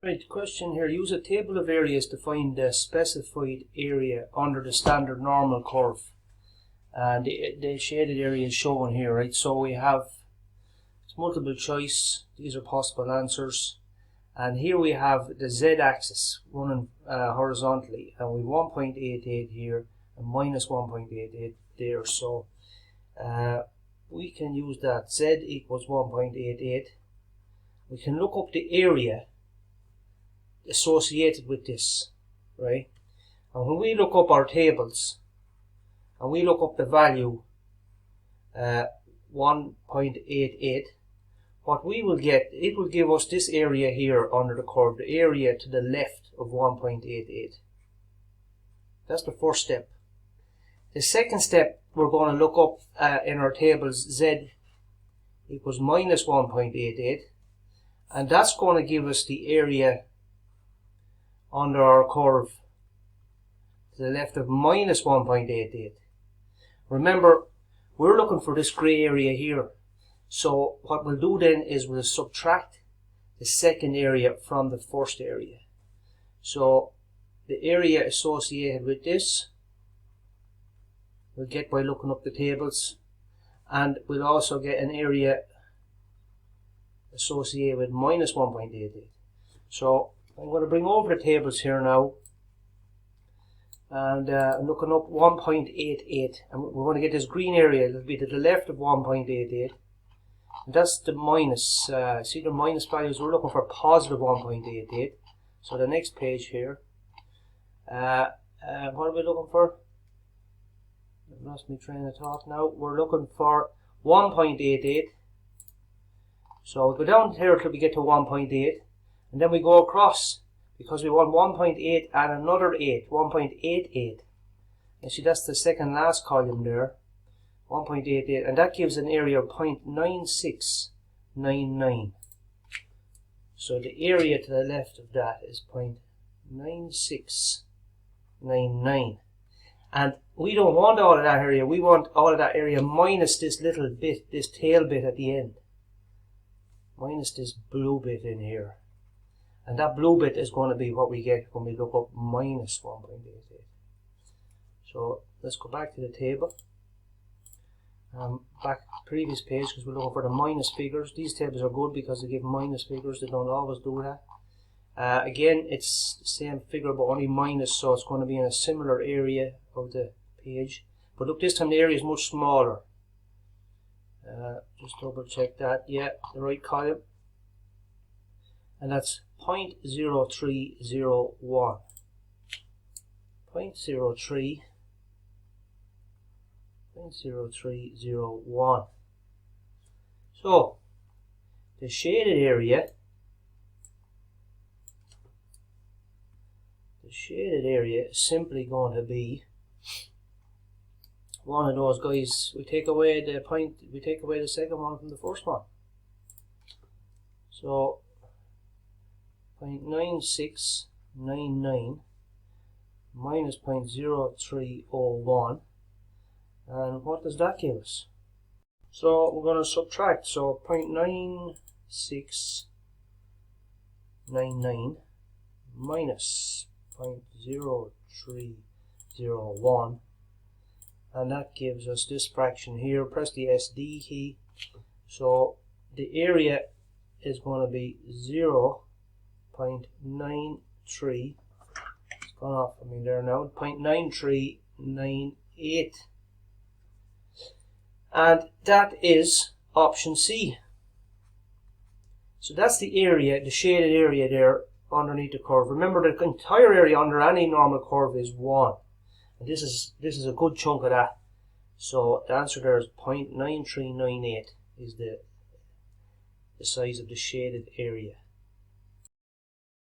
Right, question here. Use a table of areas to find the specified area under the standard normal curve. And the shaded area is shown here, right? So we have multiple choice. These are possible answers. And here we have the z-axis running horizontally. And we 1.88 here and minus 1.88 there. So we can use that. Z equals 1.88. We can look up the area associated with this, right? And when we look up our tables and we look up the value 1.88, what we will get, it will give us this area here under the curve, the area to the left of 1.88. That's the first step. The second step, we're going to look up in our tables z equals minus 1.88, and that's going to give us the area under our curve to the left of minus 1.88. Remember, we're looking for this grey area here. So what we'll do then is we'll subtract the second area from the first area. So the area associated with this we'll get by looking up the tables, and we'll also get an area associated with minus 1.88. So I'm going to bring over the tables here now, and I'm looking up 1.88, and we're going to get this green area. It'll be to the left of 1.88, and that's the minus. See the minus values, we're looking for positive 1.88. So the next page here, what are we looking for? I've lost my train of thought now. We're looking for 1.88. So we go down here till we get to 1.8. And then we go across, because we want 1.8 and another 8, 1.88. And see, that's the second last column there, 1.88, and that gives an area of 0.9699. So the area to the left of that is 0.9699. And we don't want all of that area, we want all of that area minus this little bit, this tail bit at the end. Minus this blue bit in here. And that blue bit is going to be what we get when we look up minus 1.88. So let's go back to the table. Back to the previous page, because we're looking for the minus figures. These tables are good because they give minus figures. They don't always do that. Again, it's the same figure but only minus, so it's going to be in a similar area of the page. But look, this time the area is much smaller. Just double check that. Yeah, the right column. And that's 0.0301. 0.0301. So the shaded area is simply going to be one of those guys. We take away the second one from the first one. So 0.9699 minus 0.0301, and what does that give us? So we're going to subtract. So 0.9699 minus 0.0301, and that gives us this fraction here. Press the SD key. So the area is going to be 0.93. It's gone off for me there now. 0.9398, and that is option C. So that's the area, the shaded area there underneath the curve. Remember, the entire area under any normal curve is 1, and this is a good chunk of that. So the answer there is 0.9398 is the size of the shaded area.